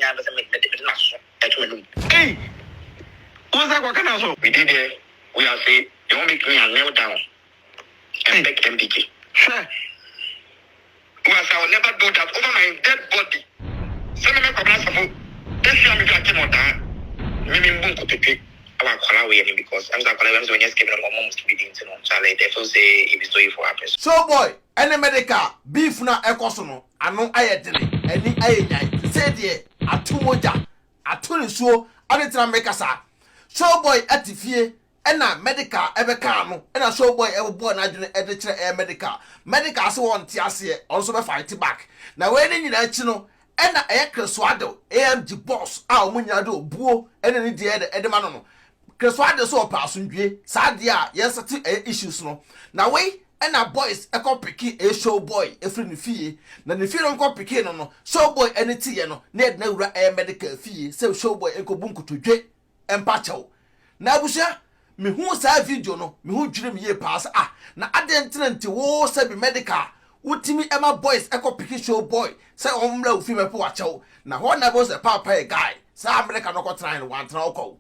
nyam be say me na so eto Hey, what's that what can I so? we did it. We are say you won't make me a kneel down and beg MDK. Sure. Because I will never do that over my dead body. Some of my problems are this year, I'm going to maybe I'm going to take our Kalawi because I'm going to when you're giving my mom to be the internet. Charlie, they feel say it is doing for happens. Showboy, any medical beef na ekosono. Ano ayedene, any ayedai. Say the atumoja, atuniso, anetra mekasa. Showboy atifie. Ena medical ebe kanu ena Showboy ebe boy na adwene edekire medical so won tiase also be fight back na we ni nyina chi no ena Creswado AMG boss a omunya do buo ena ni de edema no Creswado so pa asundwe saade a yesati issues no na we ena boys ekopiki Showboy efri ni fie na ni fie no kopiki no Showboy ene tie no na edna wura medical fie se Showboy ekobunkuto empa chew na abusia me hu sa video no me hu dwire me ye pass na adentrent wo se be medical utimi ema boys ekopiki Showboy se omra ofi me po wachew na ho na bo se papa guy sa America no ko try no wan try okọ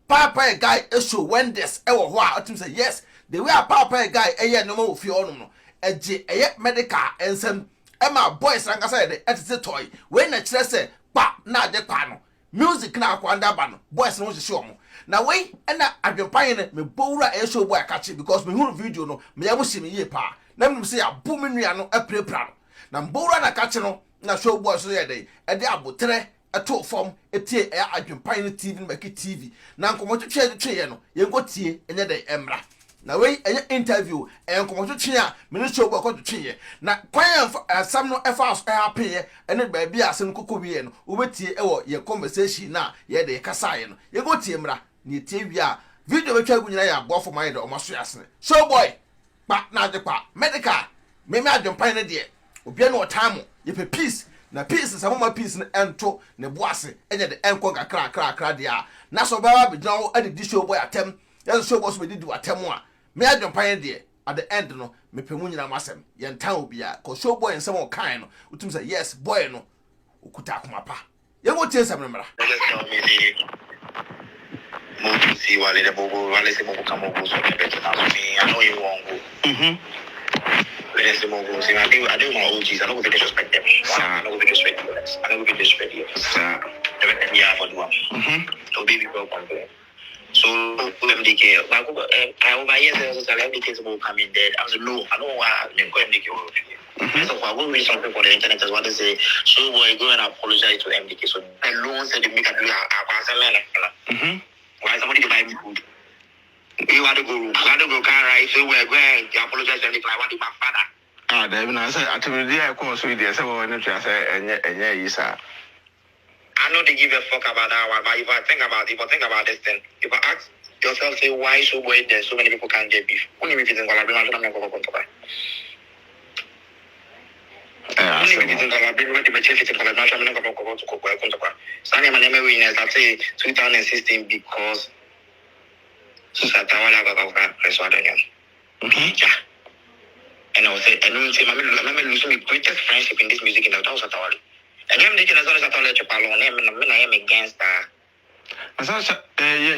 papa guy show wonders wo ho a otim say yes the way papa guy eye no ma ofi onum no eje eye medical ensem ema boys ranka say de etete toy we na kire se pa na ade pa no music na akwanda ba no boys no hye omo na we na Adwenepahene me bowura Showboy akachi because me hu video no me yabo shi me ye pa na me say abu me nua no aprepra no na bowura na akachi no na Showboy so ye dey e de abotre eto form etie Adwenepahene TV no make TV na nkomotwetwe ye no ye ngotie enye dey emra na we enye interview nkomotwetwe a me ne Showboy kotwetwe ye na kwan asam no efa happen ye ene ba bia asem kokowie no obetie ewo ye conversation na ye dey kasa ye no ye ngotie emra ni tie wi a video betwa gunyina ya abofo man de omaso yasene Showboy pa na adepa medical me Adwenepahene de obia no time ye pe peace na peace sa mama peace no ento ne boase enye de enko kra de a na so ba be gna adidi Showboy atem yes Showboy so be didi atem a me Adwenepahene de at the end no me pe mu nyina masem ye ntan obia ko Showboy nsem o kan no utum say yes boy no okuta akoma pa ye go tie nsem no mra See while the bobo, while it's a bobo come over, so better than me. I know you won't go. When it's the bobo, see, I do my OGs. I know we disrespect them. I know we disrespect you. I know we disrespect you. Everything you have for doing. So baby, go complain. So MDK, I over years ago, MDK will come in dead. I was no, I know why they call MDK. So I will read something for the internet as well to say, Showboy go and apologize to MDK. So alone said they make a do a why somebody can buy me food? You want to go, car right? So we're going to apologize to MDK. I want to my father. David, I said, I told you, I come so there. So when you say, and yeah, sir. I know they give a fuck about that one, but if I think about this thing, if I ask yourself, say, why Showboy there so many people can't get beef? Only if it's in Calabria, I'm not going to go. Only if it's in Calabria, when the church is in Calabria, I'm not going to go. So I'm going to win as I say 2016 because Satawala got Creswado. And I was saying, I'm losing my greatest friendship in this music industry. That was Satawala. And I'm making as well as I told you, I am against that.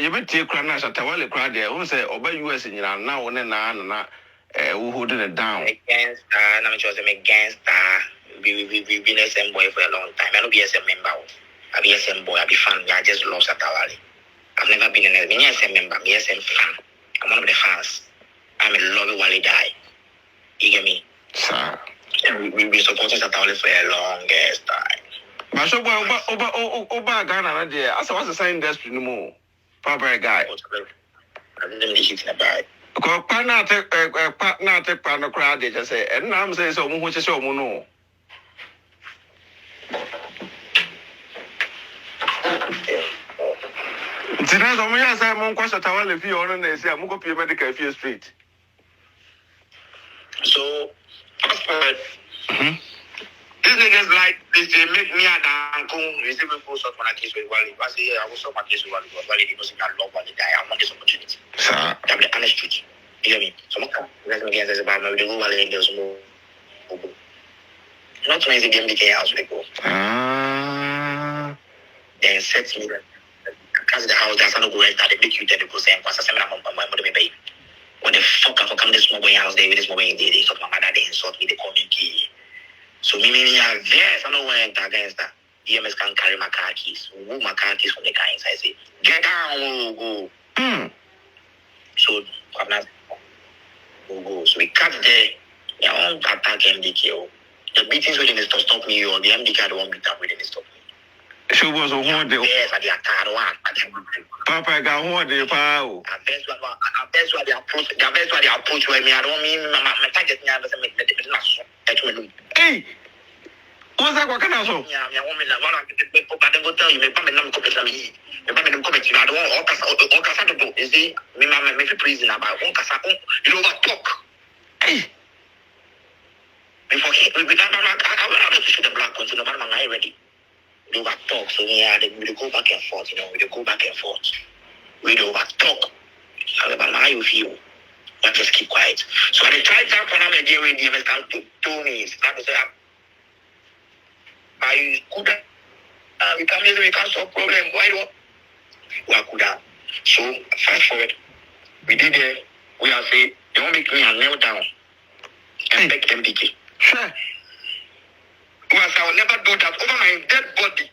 You bet you cry now, Satawala cried there. Who say, Obey US in your now, one and who holding it down? Against that, I'm against that. We've been a SM boy for a long time. I don't be a SM member. I be a SM boy, I be fan. I just love Satawale. I've never been a SM member, I'm a SM fan. I'm one of the fans. I'm in love with Wally Die. You get me? Sir. And we've been supporting Satawale for a longest time. But so Oba Ghana, dear. I saw what's the same industry no more. Papa guy. I didn't really hit in the bag. Partner take partner crowd, they just say, and I'm saying so much so no. Tonight, I'm going to say, I'm going to tell if you on the say, I'm going to be Medikal Fear Street. So, these niggas like this, they make me a damn cool. Receive a full shot when I kiss with Wally. I say, I will stop my case with Wally because Wally didn't know I love Wally. I want this opportunity. Sir, that's the honest truth. You hear me? So, I'm going to say about me, the Wally and there's more. Not to make the MDK house, we go. then set me. Because the house that's not going to make you then go say, "What's the same amount of money me pay?" What the fuck I come this mobile house there with this mobile day? So my mother they insult me, they call me key. So me yes, I don't want against that. EMS can carry my car keys. Move my car keys from the car inside. Say, get down, go. So I'm not go. So we cut there. They won't attack MDK. The beatings within this to stop me, or the MDK won't beat up within this stop me. She was a one day. Yes, I did a car one. Papa, I got one day. Pow. That's why they approach. That's why they approach with me. I don't mean my target. Hey, what's that? What can I say? Yeah, I want me to go tell you. Maybe I'm not going to tell you. Maybe I'm coming to you. I don't want all casa to go. You see, me, I'm a prison about one casa. You don't want to talk. Hey. Before I will have to shoot the black ones. No matter I'm not ready. We over talk, so yeah, we go back and forth, we go back and forth. We over talk. However, how you feel? But just keep quiet. So I tried that for them again when they start to tell me, start to say, I could we can't solve problem. Why do we could have? So fast forward, we did it. We are saying, they won't make me a nail down and beg MDK. Sure. Because I will never do that over my dead body.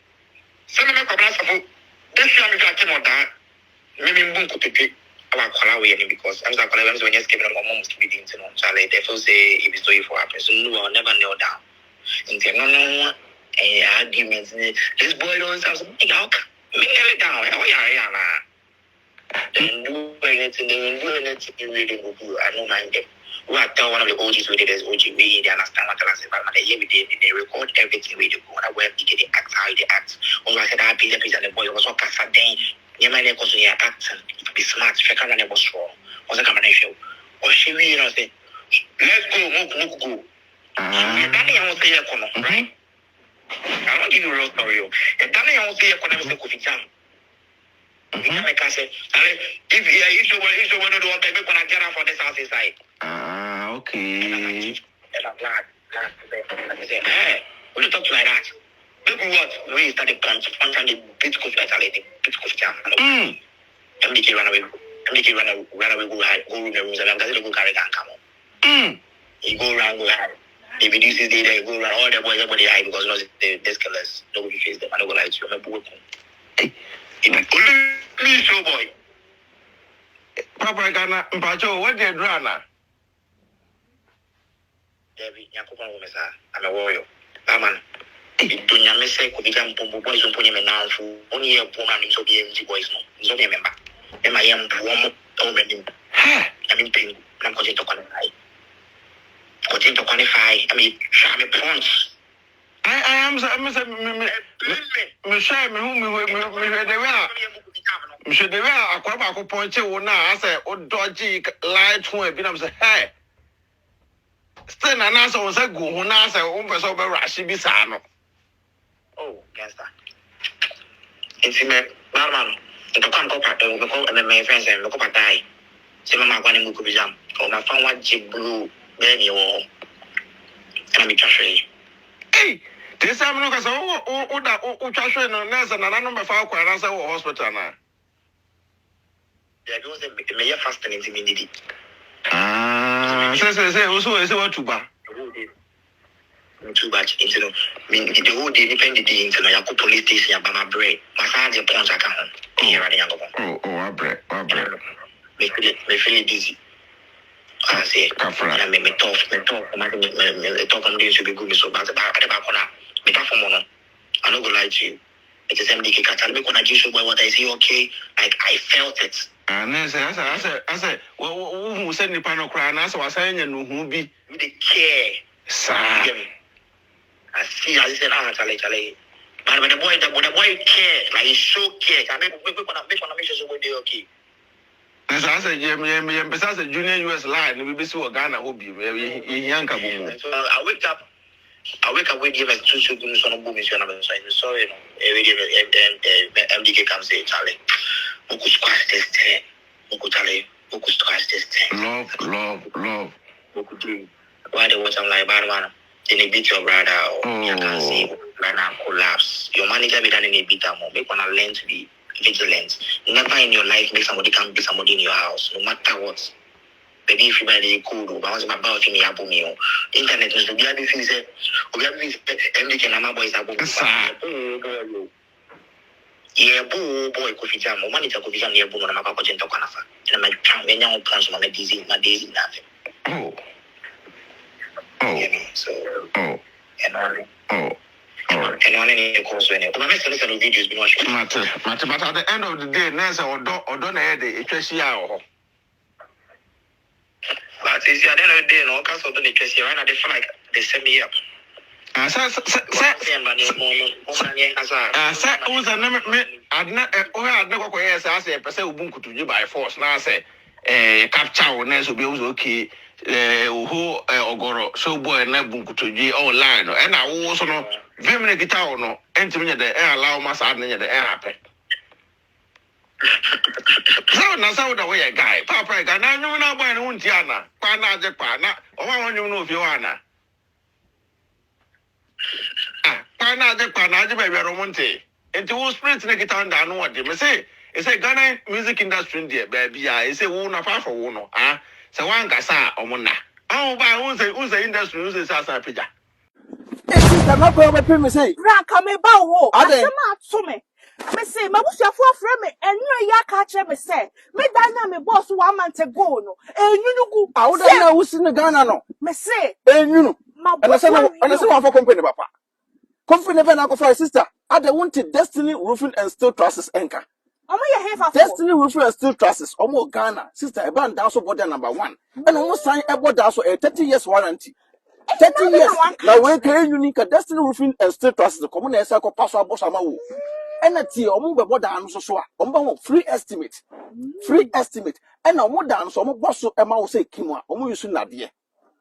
Some of my problems are this year I'm going to that. Maybe I'm going to pick our call away because I'm going to when you're giving my mom's to be doing so I therefore say if it's story for happen. So no, I'll never kneel down. And say, no, arguments. This boy don't have something out. Me kneel down. Then do anything, really go do. I don't mind them. We are tell one of the OGs we did as OG, they understand what I said, but they record everything we do. When I went to get the act, how they act. When I said, I pizza, the boy was all cassa then. You might have also acting, be smart, check out and was strong. Was a combination. Or she really say, let's go, go. Danny, I won't say a right? I won't give you a real story. And Danny, I won't say a corner, Mr. Kofi Jam. I say, if you want to do what they going to get out for this house inside. Okay. And I'm glad. I say, hey, what you talk like that? Look what we started punch and the bit coach jam. MDK run away. Run away, go hide, go room the rooms, and I'm going to go carry and come on. You go around, go hide. If you do see they go around, all the boys everybody hide because no the scholars. Nobody face them. I don't go like you. I'm a boy. Only Showboy. Papa Ghana, Mpacho, what did you draw now? Debbie, I'm a warrior. Man, do you miss a could become boys who put him in now for only a poor man in so the boys? No, don't remember. And I am one already. I mean, I'm going to qualify. Going to qualify. I mean, Shammy Pons. I am Michelle, Michelle, they were a quabaco point. I said, oh, dodgy light one. I'm saying, hey. Still, an answer was a good one. I said, oh, over Rashi Bisano. Oh, yes, that. It's in a man. The contact and my friends and look up at die. Say, my one in Mukubizam. Oh, my phone was chip blue, baby, or can be trashy. Hey, this I'm not as oh, trash and nurse and another number 5 hospital now. There goes the mayor fasting in the community. Say, also, is what to buy. Too much into the whole day depend the day into the police station about my bread. My father pounds I come home. I bread. Me feel dizzy. I say, I make me talk. Talk on this should be good. So, but about me talk for money. I'm not gonna lie to you. It is MDK. I tell me when I do Showboy what I say, okay, like I felt it. And I said, well, who said the panel cry? And I saying, you who be with the care. Sir. I see, I said, Charlie. But when the boy care, like he so care. I make sure Showboy okay. As I said, besides the junior US line, we be so Ghana will be very young. So I wake up with him as 2 seconds on a boom. Sorry, MDK comes say, Charlie. Moku squash this thing. Moku Charlie. Moku squash this thing. Love. Moku do. Why they watch I'm like bad man? Then they beat your brother or you can see. like now collapse. Your manager be done in a bit more. Make one learn to be vigilant. Never in your life make somebody come be somebody in your house, no matter what. Baby, if you buy the code, but once about me, abo me, internet is to be able to say, MD can am boys abo. Yeah, boy, coffee jam. Manager coffee jam near Bono, and I'm going to Kanafa. And my town, when young plans on my daisy, nothing. So, and only course when I'm listening to videos, be watching. Matter, but at the end of the day, Nessa or don't have the But it's the end of the day, no, because of the interest here, and I feel like they send me up. By force. Now I say, capture or ness will be okay. Ogoro, Showboy, and Nebunku to G online. And I also know very many guitar no, entering the air allow my son in the air happen. So now the way a guy, Papa, I know now by one Tiana, Pana Japana, or I want you know if you are. Pana Japana, the baby Romonte. And to split the guitar down what they say. It's a Ghana music industry, dear baby. I say, one of our one, ah. So one gasa omona. Oh, by who's the industry who's the Sasa Pija. Sister, my brother, me say. Ranka me ba wo. Ade. Asema to me. Me say, me busuafo afre me. Enyo ya ka che me say. Me danya me boss 1 month ago no. Enyu gu. I would not know who's in the Ghana no. Me say, You my and I said, boss. and I said, for company, papa. Company never now for sister. I don't want Destiny Roofing and Steel Trusses anchor. Omo ye hefa for. Destiny Roofing and Steel Trusses. Omo Ghana. Sister, a band down so body number 1. And almost sign a body down so a 30 years warranty. 30 years. Now we can unique Destiny Roofing and Steel Trusses. The common air cycle pass our boss amawu. And a tea omo be body down so free estimate. Free estimate. And omo down so omo boss so ema say kimwa. Omo yusu na de.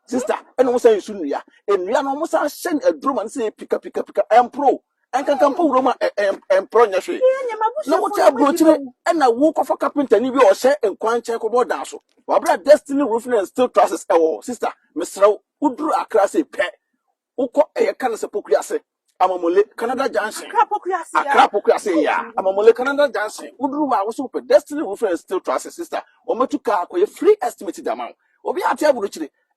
Sister, and almost say soon, yeah. And we are almost send a drum and say, pick up, and pro. And can come Roma and pro. No, what I brought to me, and I walk off a carpenter, and you will say, and quite check about Dasso. Barbara Destiny Roofing and Steel Trusses, sister, Mr. Who drew a class a pet. Who call a cancer pocriase. I'm a Mole Canada Johnson. A crapocracy, yeah. I'm a Mole Canada Johnson. Who drew our super Destiny Roofing and Steel Trusses, sister, or me to car with a free estimated amount. Or be at table.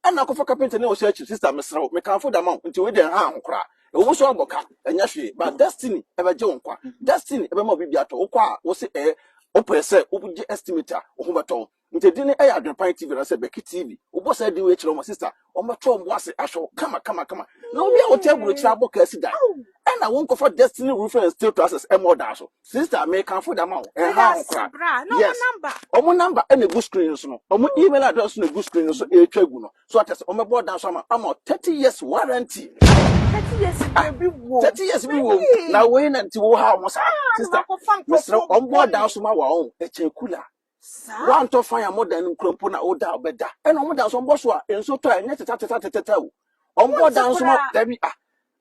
And now for carpenter no search sister Mr. Me can for the amount until we then cry. It was all boka and yashi, but destiny ever John qua. Destiny ever more be at Oqua was a open set, open the estimator, or whom until dinner air the Pine TV and I said Becky TV. What said the my sister? Or my Tom was a show. Come on. No, we are table with trouble Cassie die. And I won't go for Destiny Roofing and Steel Trusses and more dash. Sister may come for the amount and how cry. Yes, number. Number and a good screen. So, email address in a good screen. So, a tribunal. So, I board down some. I'm 30 years warranty. 30 years, 30 years, we will now wait until how much. Sister, Mr. On board down some our own. A cooler. One to fire more than Crumpuna or down better. And on down some Boswa and so try net to tell. On board down some Debbie.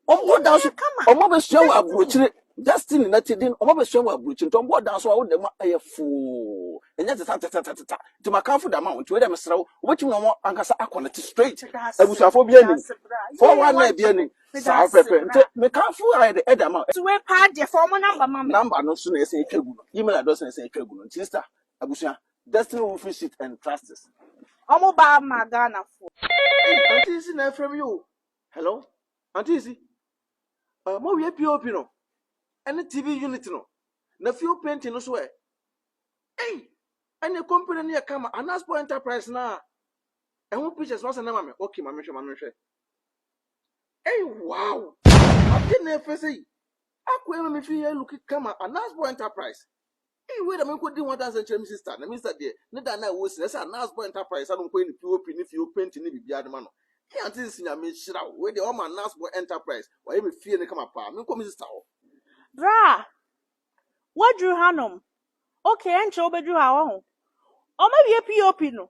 On board down some mobile show of Bruchin. Destiny not in over show of Bruchin. On board down so I would a fool. And yet to my comfort amount to them, Mr. What you know, Ankasa Aquanity straight. I was a phobia for 1 night beginning. South Pepper. Me can't fool I the amount. To a part your former Number no sooner say tribunal. Email address and say tribunal. Sister, Abusia, Destiny Roofing Sheet and Trusses. Omo ba Magana for. Auntie is in from you. Hello? Auntie is more we POP no. And the TV unit no. Na few painting no swear. Hey! And the company near come and ask for enterprise now. And who pictures was an mamma? Okay, mamma. Hey, wow! I didn't ever say. I couldn't if you look at come and ask for enterprise. Hey, wait a minute, could do what as a chum sister, and Mr. Dear, neither I was as an ask for enterprise. I don't go in if you paint in the other man. Can't this in a mission where the woman ask for enterprise, or every fear they come apart. No come, Mr. Bra, what drew Hanum? Okay, and show bedroom how. Or maybe a POP no.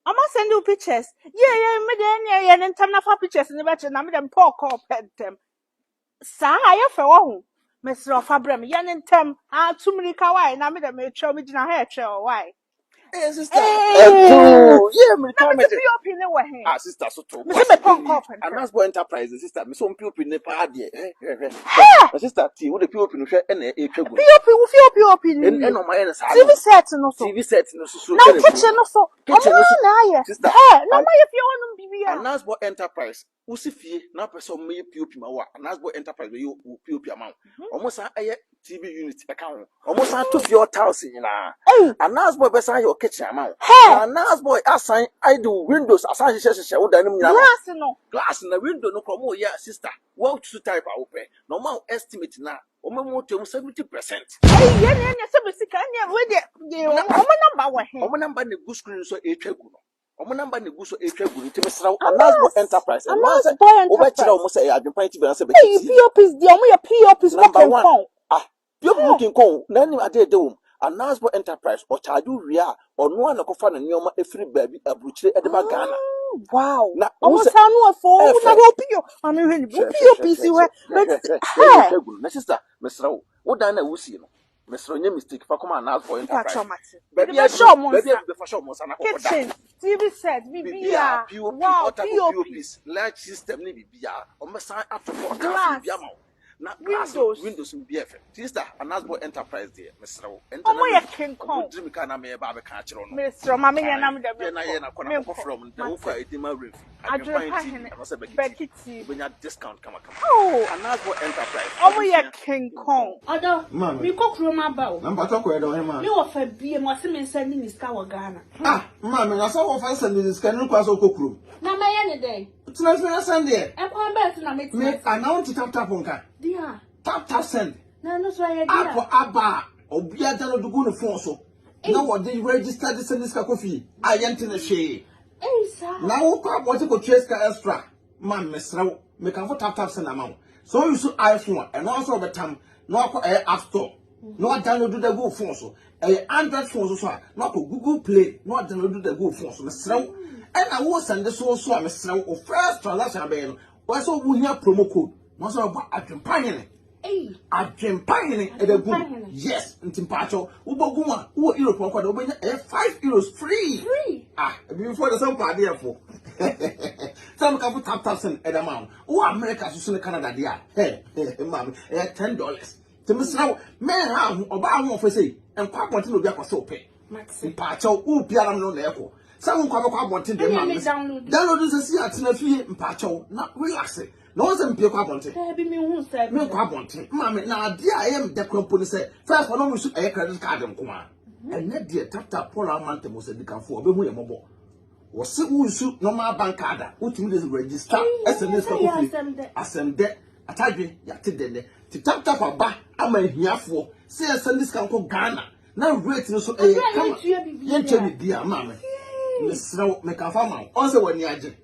I must send you pictures. Yeah, and time for pictures in the batch and I'm them poor call pet them. Sa, I have for Mr. Fabrem, yan in tem, too many kawaii, and I'm them a show me in a hair chair, why? Hey, sister. Yeah, me Na come me POP ne wa he. Ah, sister, so to. Me se me pon cop. And that's boy enterprise, sister. Me so POP ne pa adie. Hey! Sister, T, wo the POP no hwe na e twagu. POP wo POP ni. En no ma na sa. TV set no so. TV set no so. Na kitchen no so. Kitchen no so. Na aye. Sister. Hey, na ma ye fie wonum bibia. And that's boy enterprise. Usi fie na person me POP ma wa. And that's boy enterprise we you POP amount. Almost an aye TV unit account. Almost an to your house nyina. And that's boy be say your kitchen amount. And that's boy assign I do windows assign she wo dan nyina. Glass na window no promo ya sister. Well to type open. Normal estimate na. Omo to 70%. Ye se be sika nya we de omo number wa he. Omo number ne go screen so e twagu no. Omo number ne go so e twagu ntimi sraw Anasbo enterprise. And once omo kira omo say adwempan ti be na say be. POPs di omo your POPs number one. POP looking kon na ni ade de wom. Anasbo enterprise o charge wi a ono an kofa na neoma efiri baabi abuchire e de ba Ghana. Wow. Omo sanu afo na go PO. Ami hwe ni POP si we. Na sister, mesraw. Wo dan na wusi no. Mesraw nya mistake fa come Anasbo enterprise. Baby be show mo. Baby be show mo sana ko da. Kitchen, TV set, bibia. Wow, POPs, large system ni bibia. Omo san atofo ka bibia ma. Na windows BF. Sister, Anasbo enterprise there. Mesraw. Omo ye King Kong. Dream ka na me ba be ka kire no. Mesraw ma me na me de. Na ye na kona ko from the Ufa Edema Reef. Adwenepahene. Bekiti. When you discount come. Oh, Anasbo enterprise. Omo ye King Kong. Odo, mi ko kuro ma ba o. Number talk we do him. Mi wo fa bie mo se me send ni ska wo Ghana. Ma me na so wo fa send this can kwa so kokuro. Na ma ye ne dey. Tina me send there. E kwa bet na me Me announce tap nka. Dia. Tap send. Na no so ye dia. Apo aba obia da no dugu no phone so. Na wo dey register this send this ka kofi. Ayente na hwe. Sir. Na wo kwa bo ko trace ka extra. Man mesraw. Me kan for tap send amount. So you so iPhone and also betam no akọ App Store. No download the go phone so. Android phone so no akọ Google Play. No download the go phone so mesraw. And I will send this also mesraw o first transaction be no. Wo so wo hia promo code. Mo so ba Adwenepahene. Adwenepahene e de go. Yes, ntimpacho. Wo bogu a wo Europe kwa do benya €5 free. Before the some party for. Some can tap send at amount. Oh, America so Canada dia. Hey, mama, $10. To miss now, man have oba won for say and kwa ponti no bia kwa so pay. Mpacho wo biara no na eko. Some kwa ponti de mama. Download this see at na fie mpacho na relax. No one say kwa ponti. Be me hu say. Me kwa ponti. Mama na dia am de kwampo say first one no so credit card nko ma. And net dia tap Paul amante mo say dikanfo obehu ye mobo. Was it who normal bank card? What you register SMS ascend attachment yatid to tap a bar. I'm a here for say send this can go Ghana. Now rate no so come yen dear mamma. Miss Row make a farmer. Also when yaji.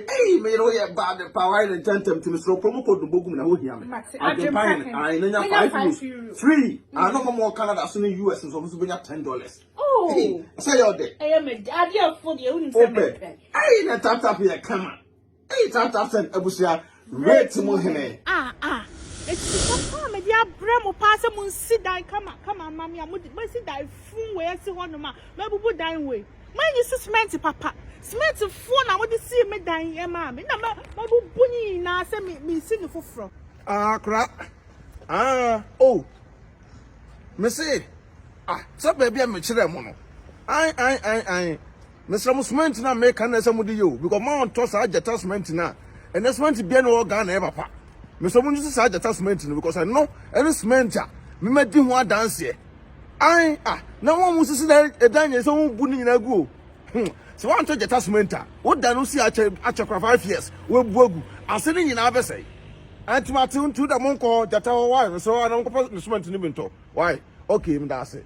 Hey, may no bad the power and tentum to Miss Row promo code the book and hold him. I know €5 free. I know more Canada soon US and so $10. Oh, say your day. I am a daddy for the only I ain't tap here, come on. Hey, tap send Abusia, red to Mohene. It's papa me dia bremo pass mo sit down come on mommy am we sit down fun we see one ma me bubu dan we man you cement papa cement fun na we see me dan e ma me na ma bubu ni na say me see no foforo crap. Oh. Me say so baby am kire mo no. I Mr. Cement na make na say mo di yo because man toss ageta cement na and cement bia no Ghana e papa. Mr. Munju say ageta cement no because I know any cement me medi ho dance here. Na one mu sisi na edan so bu ni nyina gu o. So one to ageta cement wo da no si ache 5 years we buagu ase ni nyina be say. Antimati untu da monko jata why so an ko cement ni binto. Why? Okay, me da say.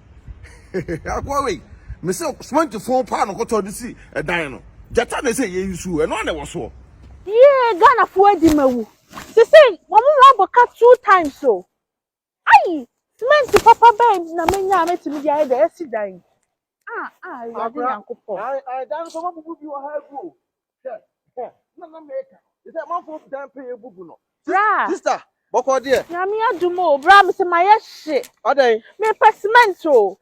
Akwa we me say cement phone pa no ko to di si edan no. Jata na say ye yusu e no na wo so. Yeah, Ghana for di mawu. They say, Mama cut 2 times so. Aye, cement papa ben na menya ameti mi dia e de esi dan. I didn't I dance so bubu bi o ha gu. Na make. Is that man for dan pay bubu no. Sister, boko there. Na me adumo, bra me say my shit. Odey. Me cement so.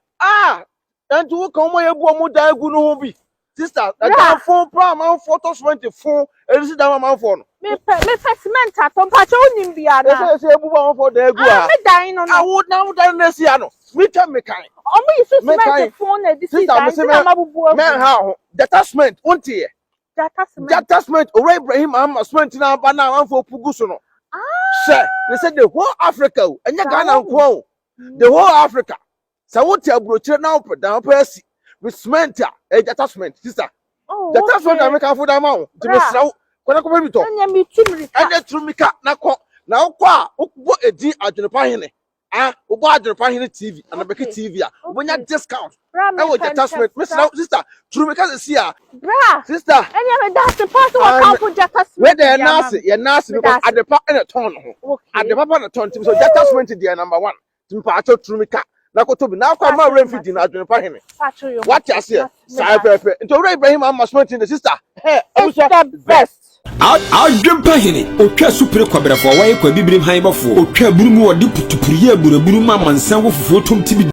And to come away a woman that good no be. Sister, that phone prime photos 24 and sit down my phone. Me cement at on patch on him biana. I say for the good. I would now done this piano. Me tell me kind. Oh, me cement phone at this man how the attachment won't here. The attachment or Ibrahim I'm spent now but now for Pugusono. Sir, they said the whole Africa and you Ghana quo. The whole Africa. So what you brought now put down Percy with cement attachment, sister. Oh, the attachment I make for the amount to be so. When I come to and the Trumika now qua what a D Adwenepahene. Adwenepahene TV and a Becky TV. When you discount, I will attachment, sister. Trumika is here, sister. And that's the part of attachment. Where they are nasty, you're nasty because at the part in a ton. At the papa in a ton, so attachment is the number one. Timpacho Trumika. Now come my refugee in Adwenepahene. What you say? Into Ibrahim I'm spent in the sister. Hey, it's the best. Adwenepahene otwa supre kwabrafo wa ye kwa bibrim han bafo otwa burumu odi putupuriye buraburu ma mansan wo fufuo tom tibi